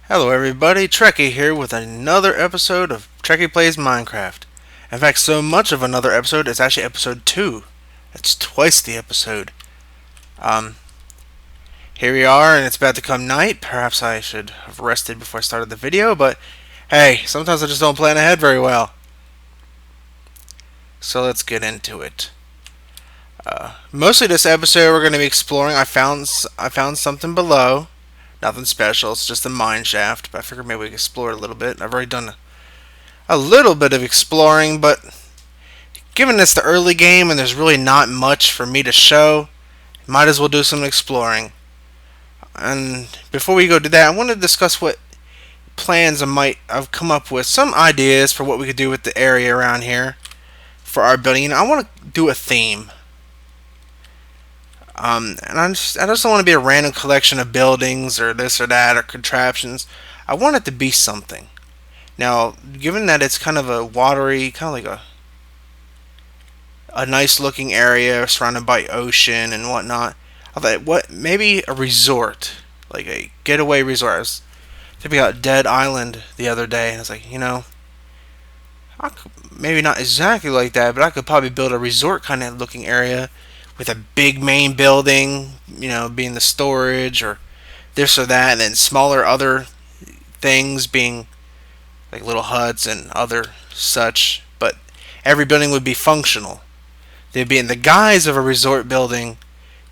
Hello everybody, Trekkie here with another episode of Trekkie Plays Minecraft. In fact, so much of another episode, it's actually episode 2. It's twice the episode. Um, Here we are, and it's about to come night. Perhaps I should have rested before I started the video, but hey, sometimes I just don't plan ahead very well. So let's get into it. Mostly this episode we're going to be exploring. I found something below. Nothing special, it's just a mineshaft, but I figured maybe we could explore it a little bit. I've already done a little bit of exploring, but given it's the early game and there's really not much for me to show, might as well do some exploring. And before we go do that, I want to discuss what plans I've come up with, some ideas for what we could do with the area around here for our building. I want to do a theme. And I just don't want to be a random collection of buildings or this or that or contraptions. I want it to be something. Now, given that it's kind of a watery, kind of like a nice looking area surrounded by ocean and whatnot, I thought, what, maybe a resort, like a getaway resort. I was thinking about Dead Island the other day, and I was like, I could, maybe not exactly like that, but I could probably build a resort kind of looking area with a big main building, being the storage or this or that, and then smaller other things being like little huts and other such. But every building would be functional. They'd be in the guise of a resort building,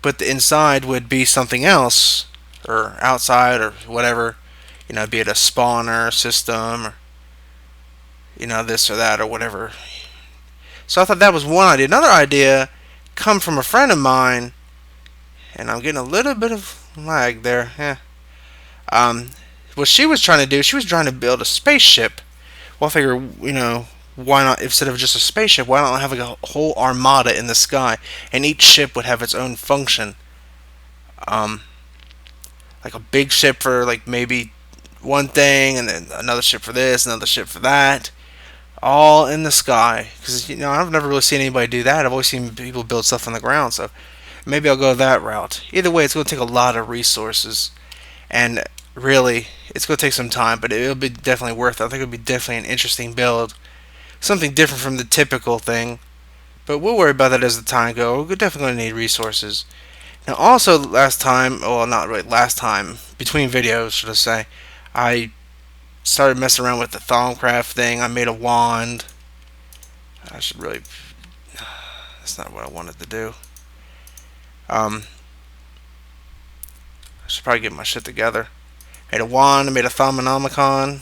but the inside would be something else, or outside, or whatever. Be it a spawner system, or this or that, or whatever. So I thought that was one idea. Another idea come from a friend of mine, and I'm getting a little bit of lag there. What she was trying to do, she was trying to build a spaceship. Well, I figure, why not, instead of just a spaceship, why not have like a whole armada in the sky, and each ship would have its own function. Um, like a big ship for like maybe one thing, and then another ship for this, another ship for that, all in the sky. Because I've never really seen anybody do that. I've always seen people build stuff on the ground, so maybe I'll go that route. Either way, it's going to take a lot of resources, and really, it's going to take some time, but it'll be definitely worth it. I think it'll be definitely an interesting build, something different from the typical thing. But we'll worry about that as the time goes. We're definitely going to need resources. Now, also last time, well, not really last time, between videos, should I say, I started messing around with the Thaumcraft thing. I made a wand. I should really. That's not what I wanted to do. I should probably get my shit together. Made a wand. I made a Thaumanomicon.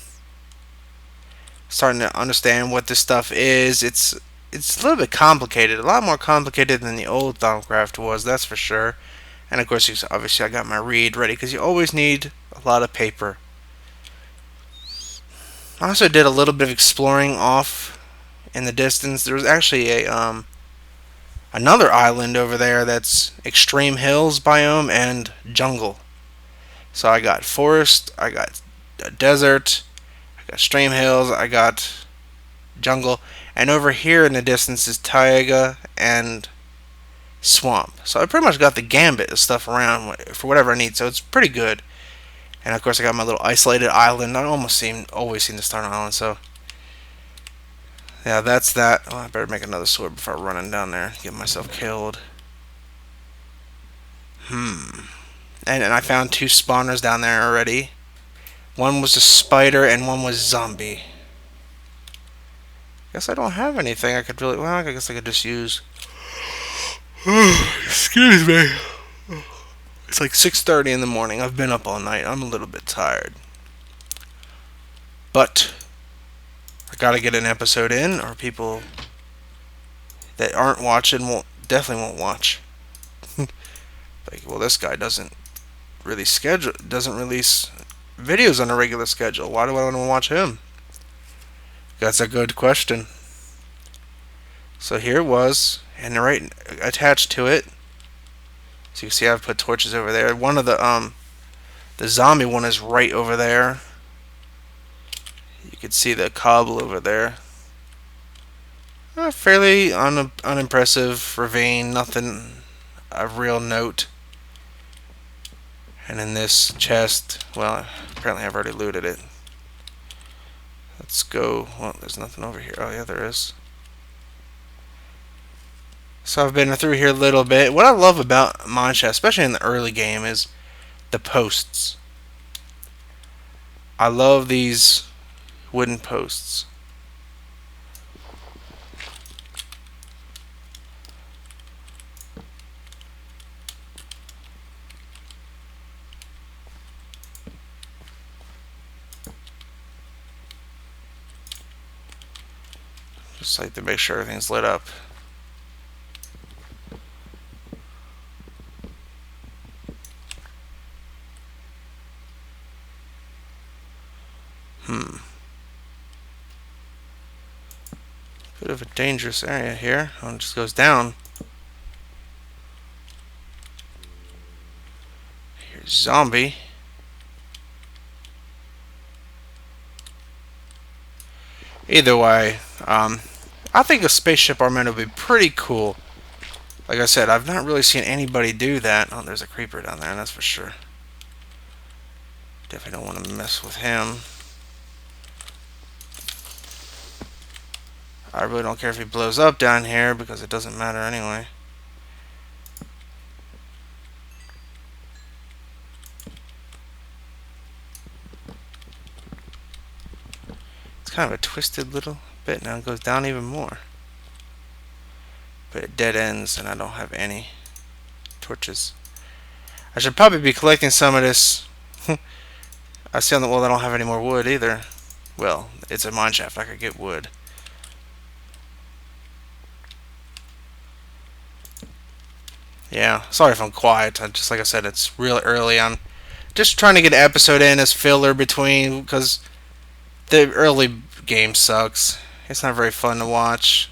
Starting to understand what this stuff is. It's a little bit complicated. A lot more complicated than the old Thaumcraft was. That's for sure. And of course, obviously, I got my reed ready because you always need a lot of paper. I also did a little bit of exploring off in the distance. There was actually another island over there that's extreme hills biome and jungle. So I got forest, I got desert, I got extreme hills, I got jungle, and over here in the distance is taiga and swamp. So I pretty much got the gambit of stuff around for whatever I need. So it's pretty good. And of course, I got my little isolated island. I always seem to start an island. So yeah, that's that. Oh, I better make another sword before running down there, get myself killed. And I found two spawners down there already. One was a spider and one was zombie. Guess I don't have anything I could really. Well, I guess I could just use. Excuse me. It's like 6:30 in the morning. I've been up all night. I'm a little bit tired. But I gotta get an episode in, or people that aren't watching definitely won't watch. Like, well, this guy doesn't release videos on a regular schedule. Why do I want to watch him? That's a good question. So here it was, and right attached to it. So you can see I've put torches over there. One of the zombie one is right over there. You can see the cobble over there. A fairly unimpressive ravine, nothing of real note. And in this chest, well, apparently I've already looted it. Let's go. Well, there's nothing over here. Oh, yeah, there is. So I've been through here a little bit. What I love about mineshaft, especially in the early game, is the posts. I love these wooden posts. Just like to make sure everything's lit up. Bit of a dangerous area here. Oh, it just goes down. Here's zombie. Either way, I think a spaceship armament would be pretty cool. Like I said, I've not really seen anybody do that. Oh, there's a creeper down there, that's for sure. Definitely don't want to mess with him. I really don't care if he blows up down here because it doesn't matter anyway. It's kind of a twisted little bit. Now it goes down even more. But it dead ends and I don't have any torches. I should probably be collecting some of this. I see on the wall I don't have any more wood either. Well, it's a mineshaft. I could get wood. Yeah, sorry if I'm quiet. Just like I said, it's real early. I'm just trying to get an episode in as filler between because the early game sucks. It's not very fun to watch.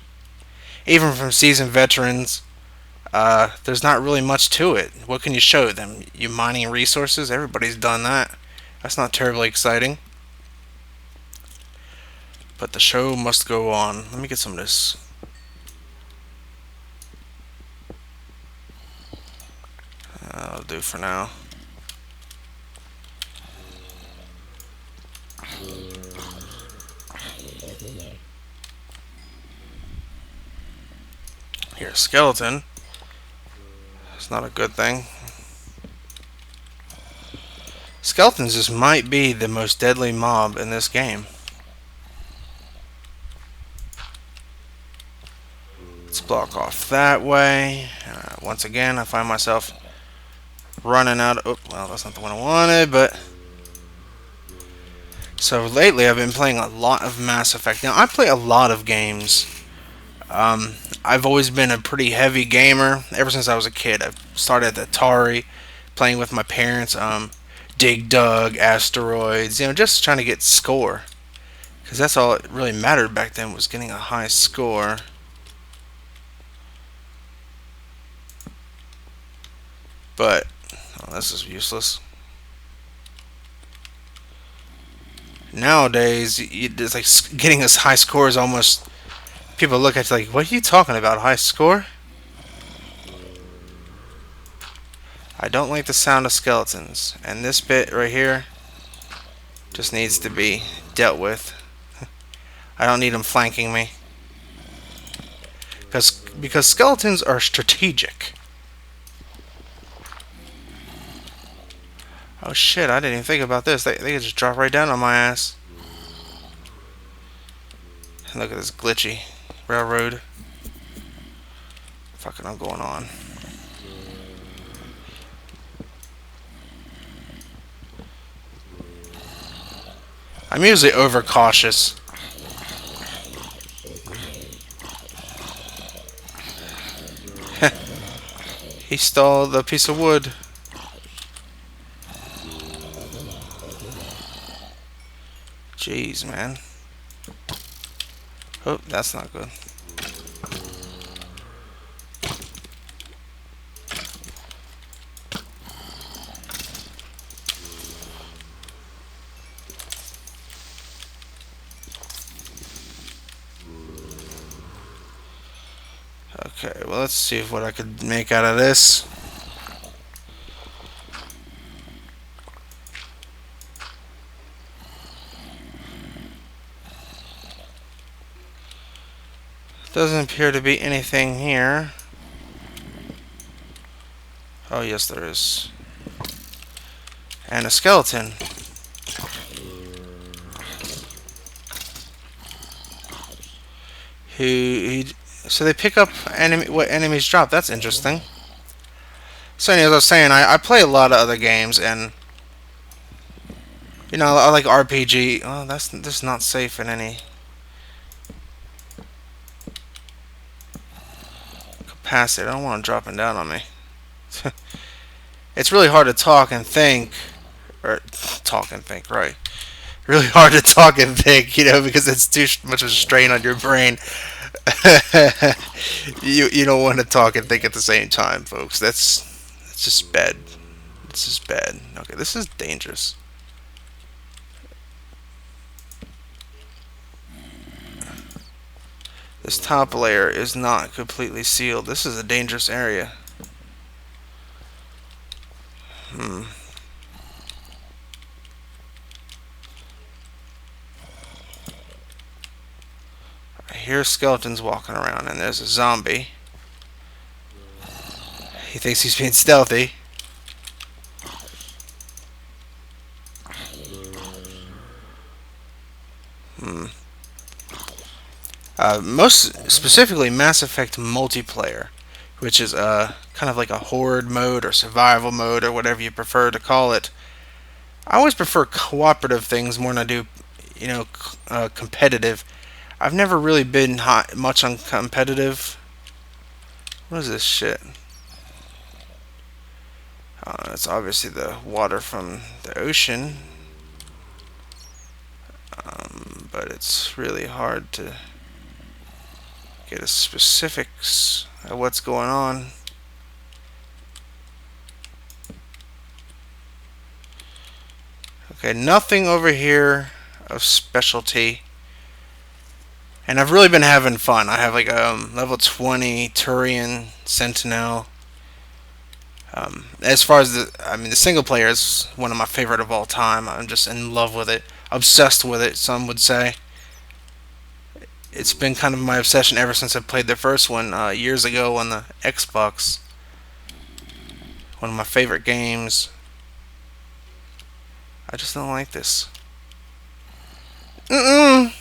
Even from seasoned veterans, there's not really much to it. What can you show them? You mining resources? Everybody's done that. That's not terribly exciting. But the show must go on. Let me get some of this. That'll do for now. Here, skeleton. It's not a good thing. Skeletons just might be the most deadly mob in this game. Let's block off that way. Once again, I find myself running out of... Oh, well, that's not the one I wanted, but... So lately I've been playing a lot of Mass Effect. Now, I play a lot of games. I've always been a pretty heavy gamer. Ever since I was a kid. I started at Atari, playing with my parents. Dig Dug, Asteroids, you know, just trying to get score. Because that's all it really mattered back then, was getting a high score. But, oh, this is useless. Nowadays, it's like getting a high score is almost... People look at you like, what are you talking about, high score? I don't like the sound of skeletons. And this bit right here just needs to be dealt with. I don't need them flanking me. Because skeletons are strategic. Oh shit, I didn't even think about this. They could just drop right down on my ass. And look at this glitchy railroad. Fucking I'm going on. I'm usually overcautious. He stole the piece of wood. Jeez, man. Oh, that's not good. Okay, well, let's see what I could make out of this. Doesn't appear to be anything here. Oh, yes, there is. And a skeleton. So they pick up what enemies drop. That's interesting. So, as I was saying, I play a lot of other games, and I like RPG. Oh, that's not safe in any capacity. I don't want them dropping down on me. It's really hard to talk and think, or talk and think, right? Really hard to talk and think, because it's too much of a strain on your brain. You don't want to talk and think at the same time, folks. That's just bad. It's just bad. Okay, this is dangerous. This top layer is not completely sealed. This is a dangerous area. I hear skeletons walking around, and there's a zombie. He thinks he's being stealthy. Most specifically, Mass Effect multiplayer, which is kind of like a horde mode or survival mode or whatever you prefer to call it. I always prefer cooperative things more than I do, competitive. I've never really been much on competitive. What is this shit? It's obviously the water from the ocean, but it's really hard to get a specifics of what's going on. Okay, nothing over here of specialty. And I've really been having fun. I have like a level 20 Turian Sentinel. As far as the single player is one of my favorite of all time. I'm just in love with it, obsessed with it. Some would say it's been kind of my obsession ever since I played the first one years ago on the Xbox. One of my favorite games. I just don't like this. I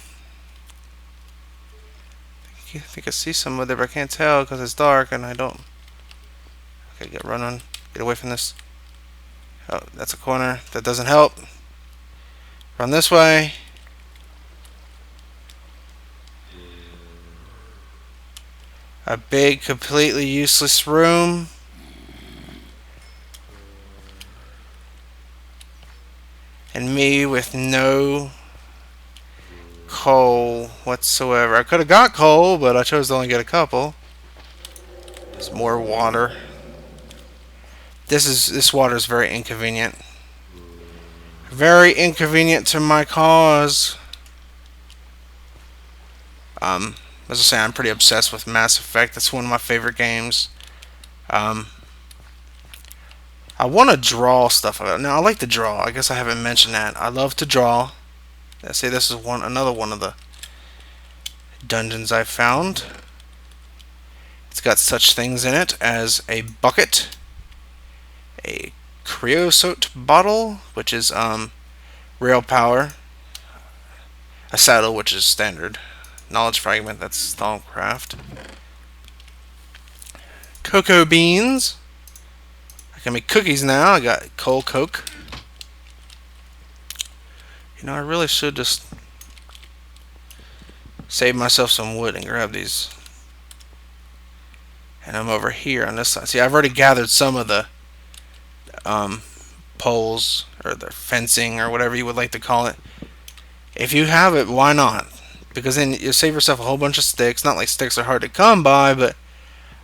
think I see some of it, but I can't tell because it's dark and I don't. Okay, run on. Get away from this. Oh, that's a corner. That doesn't help. Run this way. A big, completely useless room. And me with no coal whatsoever. I could have got coal, but I chose to only get a couple. There's more water. This water is very inconvenient. Very inconvenient to my cause. As I say, I'm pretty obsessed with Mass Effect. That's one of my favorite games. I want to draw stuff. Now, I like to draw. I guess I haven't mentioned that. I love to draw. Let's say this is another one of the dungeons I found. It's got such things in it as a bucket, a creosote bottle, which is Railpower, a saddle, which is standard, knowledge fragment, that's Thaumcraft, cocoa beans. I can make cookies now. I got coal coke. I really should just save myself some wood and grab these. And I'm over here on this side. See, I've already gathered some of the poles, or the fencing, or whatever you would like to call it. If you have it, why not? Because then you save yourself a whole bunch of sticks. Not like sticks are hard to come by, but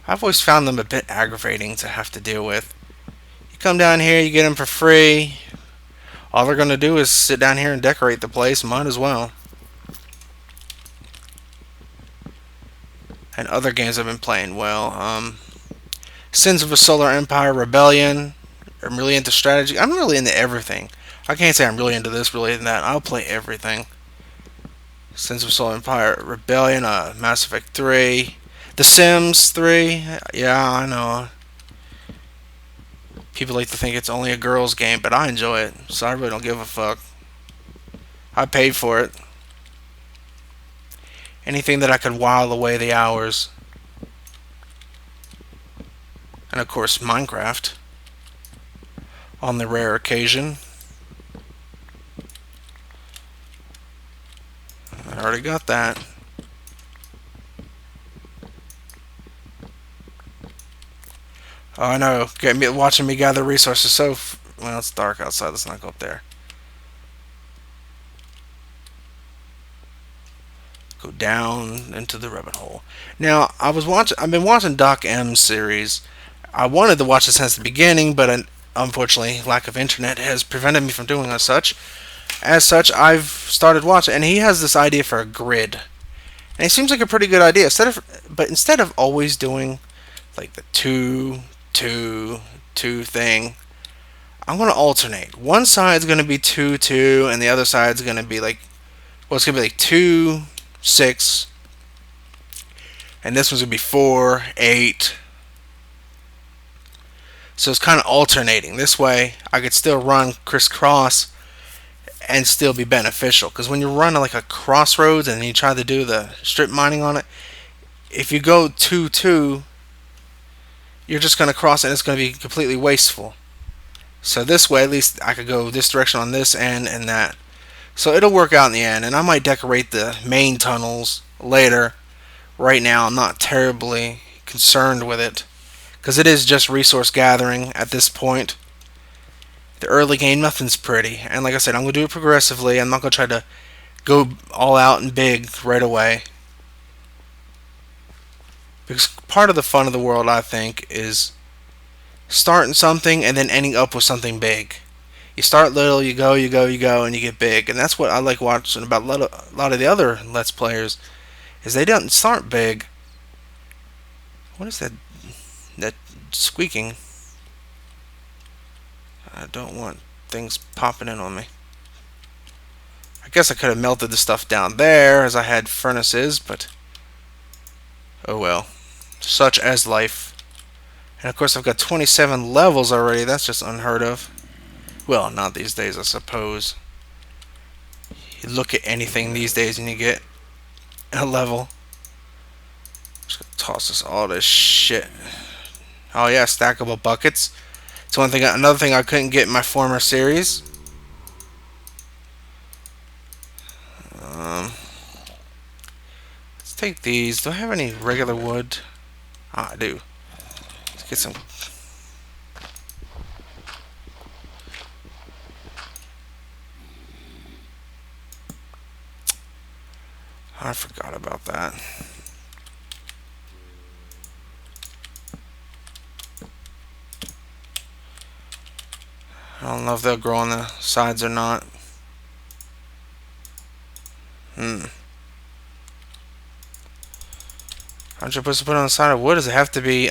I've always found them a bit aggravating to have to deal with. You come down here, you get them for free. All they're going to do is sit down here and decorate the place. Might as well. And other games I've been playing, Sins of a Solar Empire, Rebellion. I'm really into strategy. I'm really into everything. I can't say I'm really into this, really into that. I'll play everything. Sins of Solar Empire, Rebellion, Mass Effect 3, The Sims 3. Yeah, I know. People like to think it's only a girls' game, but I enjoy it, so I really don't give a fuck. I paid for it. Anything that I could while away the hours. And of course, Minecraft. On the rare occasion. I already got that. Oh, I know. Watching me gather resources so... Well, it's dark outside. Let's not go up there. Go down into the rabbit hole. Now, I've been watching Doc M's series. I wanted to watch it since the beginning, but unfortunately, lack of internet has prevented me from doing as such. As such, I've started watching, and he has this idea for a grid, and it seems like a pretty good idea. Instead of always doing like the 2-2-2 thing, I'm gonna alternate. One side's gonna be 2-2, and the other side's gonna be like, well, it's gonna be like 2-6, and this one's gonna be 4-8. So it's kind of alternating. This way, I could still run crisscross and still be beneficial. Because when you run like a crossroads and you try to do the strip mining on it, if you go 2-2, you're just going to cross it and it's going to be completely wasteful. So this way, at least I could go this direction on this end and that. So it'll work out in the end. And I might decorate the main tunnels later. Right now, I'm not terribly concerned with it, because it is just resource gathering at this point. The early game, nothing's pretty. And like I said, I'm going to do it progressively. I'm not going to try to go all out and big right away. Because part of the fun of the world, I think, is starting something and then ending up with something big. You start little, you go, and you get big. And that's what I like watching about a lot of the other Let's Players, is they don't start big. What is that squeaking? I don't want things popping in on me. I guess I could have melted the stuff down there as I had furnaces, but oh well. Such as life. And of course I've got 27 levels already. That's just unheard of. Well, not these days, I suppose. You look at anything these days and you get a level. Just gonna toss this all this shit. Oh yeah, stackable buckets. It's another thing I couldn't get in my former series. Let's take these. Do I have any regular wood? Ah, I do. Let's get some. I forgot about that. I don't know if they'll grow on the sides or not. Aren't you supposed to put it on the side of wood? Does it have to be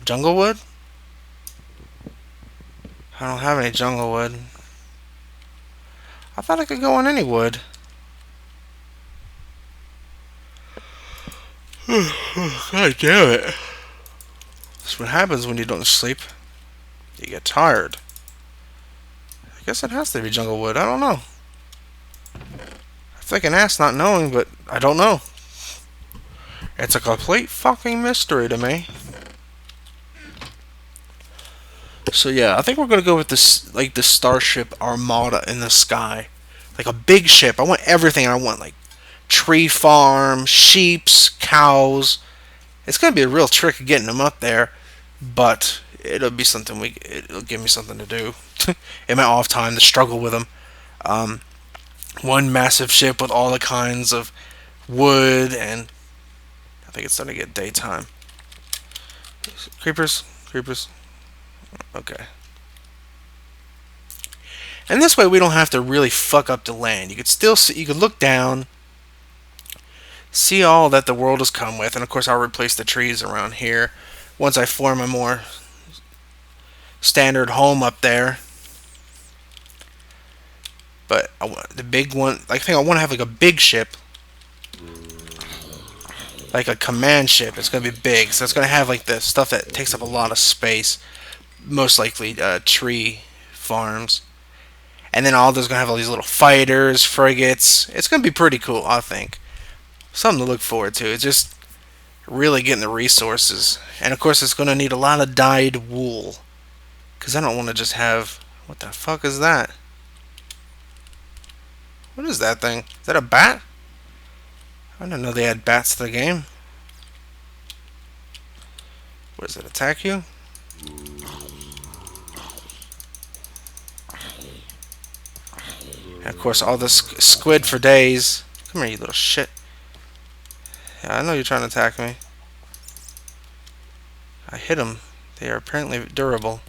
jungle wood? I don't have any jungle wood. I thought I could go on any wood. God damn it. That's what happens when you don't sleep. You get tired. I guess it has to be jungle wood. I don't know. I think an ass not knowing, but I don't know. It's a complete fucking mystery to me. So yeah, I think we're gonna go with this, like the Starship Armada in the sky, like a big ship. I want everything. I want like tree farm, sheeps, cows. It's gonna be a real trick of getting them up there, but it'll be something it'll give me something to do in my off time to struggle with them. One massive ship with all the kinds of wood, and I think it's starting to get daytime. Creepers. Okay. And this way we don't have to really fuck up the land. You could still see, you could look down, see all that the world has come with, and of course I'll replace the trees around here once I form a more standard home up there. But the big one, I think I want to have like a big ship like a command ship. It's going to be big, so it's going to have like the stuff that takes up a lot of space. Most likely tree farms. And then all those going to have all these little fighters, frigates. It's going to be pretty cool, I think. Something to look forward to. It's just really getting the resources. And of course, it's going to need a lot of dyed wool. Because I don't want to just have... What the fuck is that? What is that thing? Is that a bat? I didn't know they had bats to the game. What does it attack you? And of course, all this squid for days. Come here, you little shit. Yeah, I know you're trying to attack me. I hit them. They are apparently durable.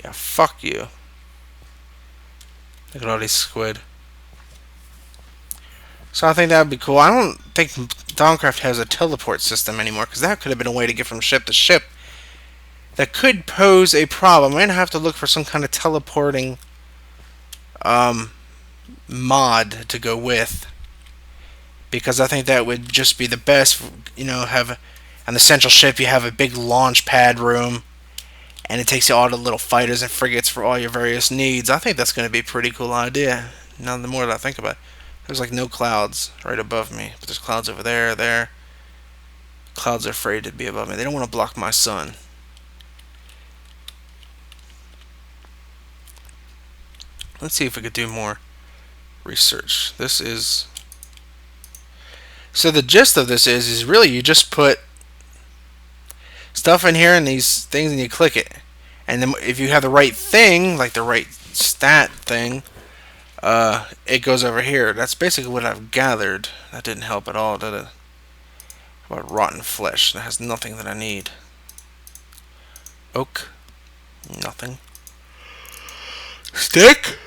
Yeah, fuck you. Look at all these squid. So I think that would be cool. I don't think Thaumcraft has a teleport system anymore, because that could have been a way to get from ship to ship. That could pose a problem. I'm going to have to look for some kind of teleporting mod to go with. Because I think that would just be the best. You know, have on the central ship you have a big launch pad room. And it takes you all the little fighters and frigates for all your various needs. I think that's going to be a pretty cool idea. Now the more that I think about it. There's like no clouds right above me. But there's clouds over there, there. Clouds are afraid to be above me. They don't want to block my sun. Let's see if we could do more research. This is... So the gist of this is really you just put stuff in here and these things and you click it. And then if you have the right thing, like the right stat thing, it goes over here. That's basically what I've gathered. That didn't help at all, did it? How about rotten flesh? That has nothing that I need. Oak? Nothing. Stick?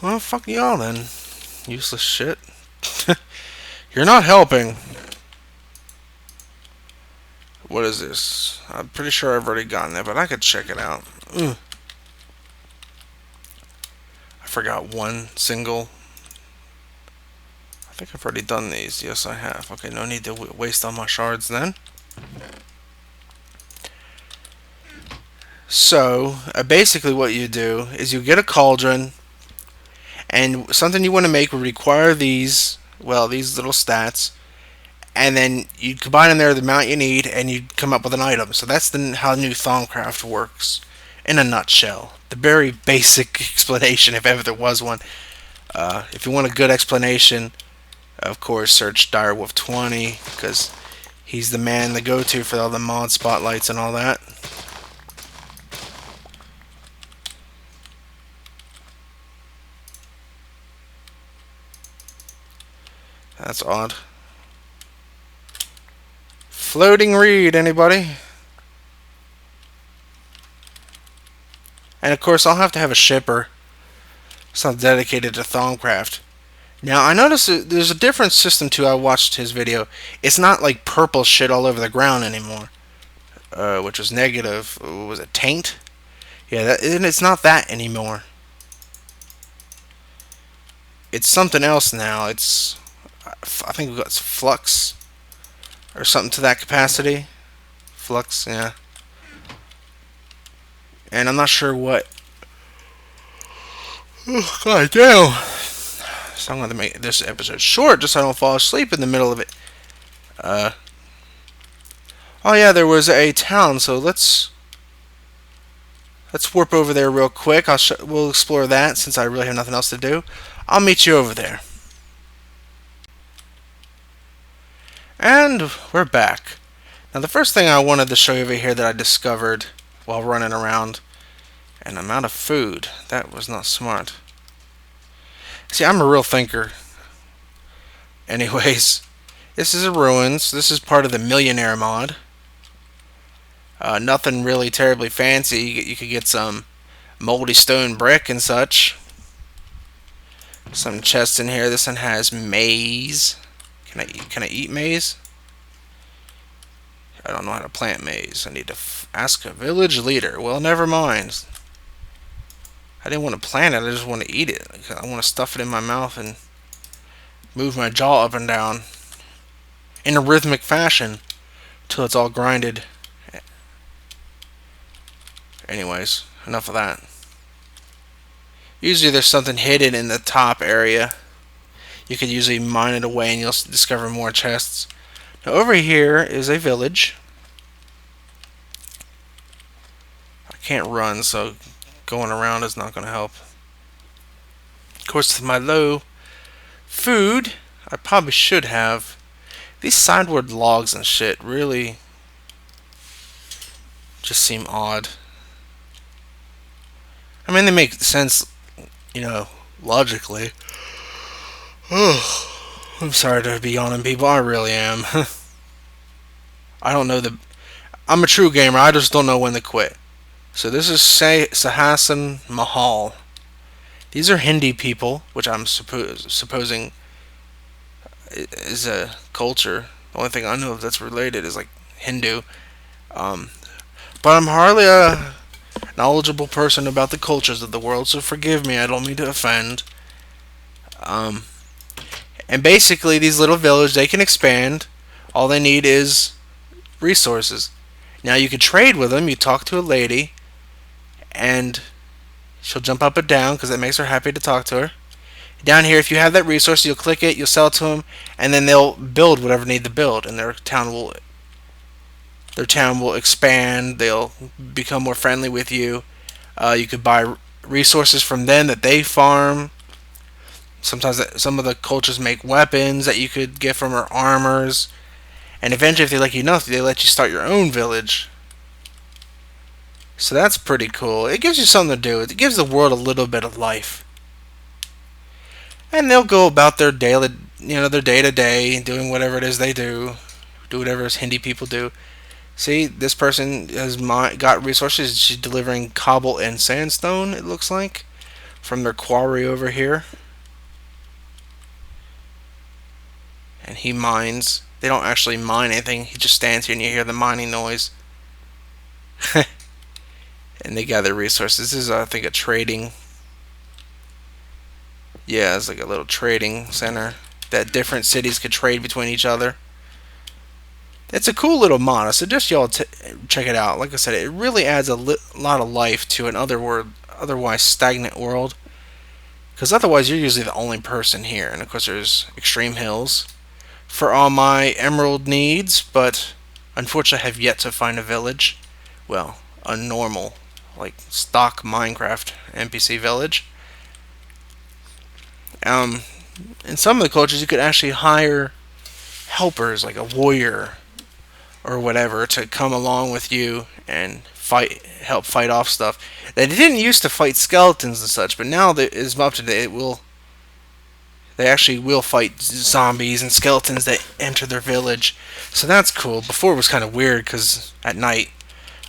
Well, fuck y'all then. Useless shit. You're not helping. What is this? I'm pretty sure I've already gotten it, but I could check it out. Ugh. I forgot one single. I think I've already done these. Yes, I have. Okay, no need to waste all my shards then. So, basically what you do is you get a cauldron, and something you want to make would require these, well, these little stats, and then you combine them there the amount you need, and you come up with an item. So that's how new Thaumcraft works, in a nutshell. The very basic explanation, if ever there was one. If you want a good explanation, of course, search Direwolf20, because he's the man to go to for all the mod spotlights and all that. That's odd. Floating reed, anybody? And of course, I'll have to have a shipper. It's dedicated to Thaumcraft. Now, I noticed there's a different system too. I watched his video. It's not like purple shit all over the ground anymore. Which was negative. Was it taint? Yeah, it's not that anymore. It's something else now. It's... I think we've got flux. Or something to that capacity. Flux, yeah. And I'm not sure what. Oh, God damn. So I'm going to make this episode short just so I don't fall asleep in the middle of it. Oh yeah, there was a town, so let's warp over there real quick. We'll explore that since I really have nothing else to do. I'll meet you over there. And we're back. Now the first thing I wanted to show you over here that I discovered while running around, and I'm out of food. That was not smart. See, I'm a real thinker. Anyways, this is a ruins. This is part of the millionaire mod. Nothing really terribly fancy. You could get some moldy stone brick and such. Some chests in here. This one has maize. Can I eat maize? I don't know how to plant maize. I need to ask a village leader. Well, never mind. I didn't want to plant it. I just want to eat it. I want to stuff it in my mouth and move my jaw up and down in a rhythmic fashion till it's all grinded. Anyways, enough of that. Usually there's something hidden in the top area. You could usually mine it away and you'll discover more chests. Now over here is a village. I can't run, so going around is not going to help. Of course, with my low food, I probably should have. These sideward logs and shit really just seem odd. I mean, they make sense, you know, logically. I'm sorry to be yawning, people. I really am. I don't know I'm a true gamer. I just don't know when to quit. So this is Sahasan Mahal. These are Hindi people, which I'm supposing is a culture. The only thing I know that's related is like Hindu. But I'm hardly a knowledgeable person about the cultures of the world, so forgive me. I don't mean to offend. And basically, these little villages, they can expand. All they need is resources. Now you can trade with them. You talk to a lady, and she'll jump up and down because that makes her happy to talk to her. Down here, if you have that resource, you'll click it, you'll sell it to them, and then they'll build whatever they need to build, and their town will expand. They'll become more friendly with you. You could buy resources from them that they farm. Sometimes some of the cultures make weapons that you could get from or armors. And eventually, if they like you enough, they let you start your own village. So that's pretty cool. It gives you something to do. It gives the world a little bit of life. And they'll go about their daily, their day to day, doing whatever it is they do. Do whatever Hindi people do. See, this person has got resources. She's delivering cobble and sandstone, it looks like, from their quarry over here. And he mines. They don't actually mine anything. He just stands here and you hear the mining noise. And they gather resources. This is, I think, a trading. Yeah, it's like a little trading center that different cities could trade between each other. It's a cool little mod. I suggest y'all check it out. Like I said, it really adds a lot of life to an otherwise stagnant world. Because otherwise, you're usually the only person here. And of course, there's extreme hills for all my emerald needs. But unfortunately, I have yet to find a village. Well, a normal, like stock Minecraft NPC village. In some of the cultures, you could actually hire helpers, like a warrior or whatever, to come along with you and help fight off stuff. They didn't used to fight skeletons and such, but now that is up to date, they actually will fight zombies and skeletons that enter their village. So that's cool. Before it was kind of weird because at night,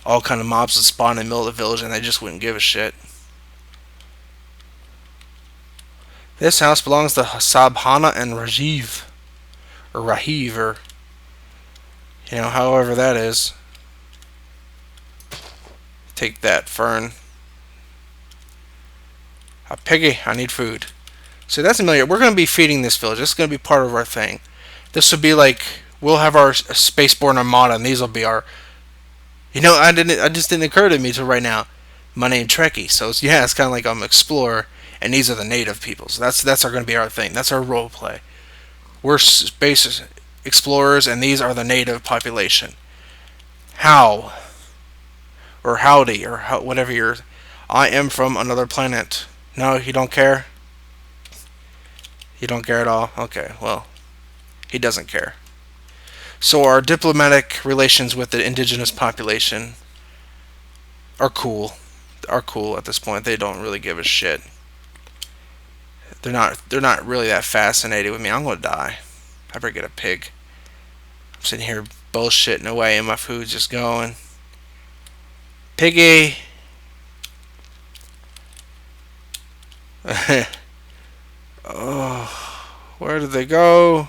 all kind of mobs would spawn in the middle of the village and they just wouldn't give a shit. This house belongs to Sabhana and Rajiv. Or Rahiv, or however that is. Take that, Fern. A piggy, I need food. So that's familiar. We're going to be feeding this village. This is going to be part of our thing. This will be like, we'll have our Spaceborne Armada, and these will be our... it just didn't occur to me till right now. My name Trekkie. So yeah, it's kind of like I'm an explorer, and these are the native people. So that's going to be our thing. That's our role play. We're space explorers, and these are the native population. How? Or howdy, or whatever you're... I am from another planet. No, you don't care? You don't care at all? Okay, well, he doesn't care. So our diplomatic relations with the indigenous population are cool. At this point. They don't really give a shit. They're not really that fascinated with me. I'm gonna die. I better get a pig. I'm sitting here bullshitting away and my food's just going. Piggy! Oh, where did they go?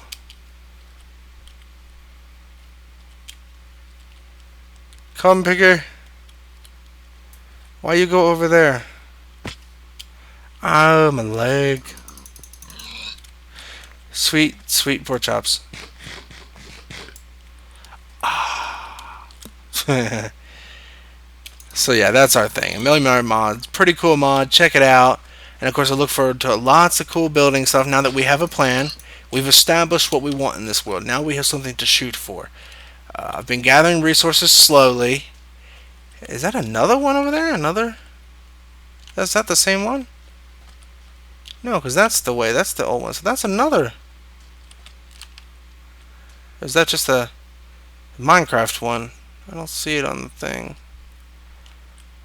Come, piggy. Why you go over there? Oh, my leg. Sweet, sweet pork chops. So yeah, that's our thing. A Million Dollar Mod. Pretty cool mod. Check it out. And of course, I look forward to lots of cool building stuff now that we have a plan. We've established what we want in this world. Now we have something to shoot for. I've been gathering resources slowly. Is that another one over there? Another? Is that the same one? No, because that's the way. That's the old one. So that's another. Is that just a Minecraft one? I don't see it on the thing.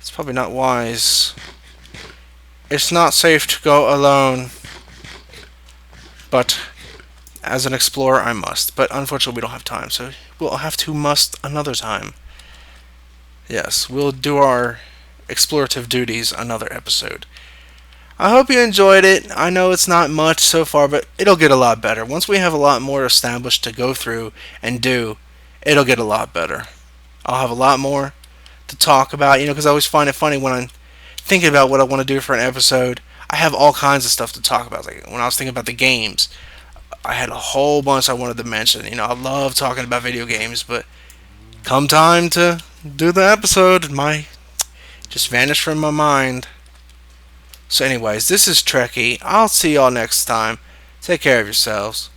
It's probably not wise. It's not safe to go alone. But as an explorer, I must. But unfortunately, we don't have time, so we'll have to must another time. Yes, we'll do our explorative duties another episode. I hope you enjoyed it. I know it's not much so far, but it'll get a lot better. Once we have a lot more established to go through and do, it'll get a lot better. I'll have a lot more to talk about, because I always find it funny when I'm thinking about what I want to do for an episode. I have all kinds of stuff to talk about. Like when I was thinking about the games, I had a whole bunch I wanted to mention. I love talking about video games, but come time to do the episode, my just vanished from my mind. So anyways, this is Trekkie. I'll see y'all next time. Take care of yourselves.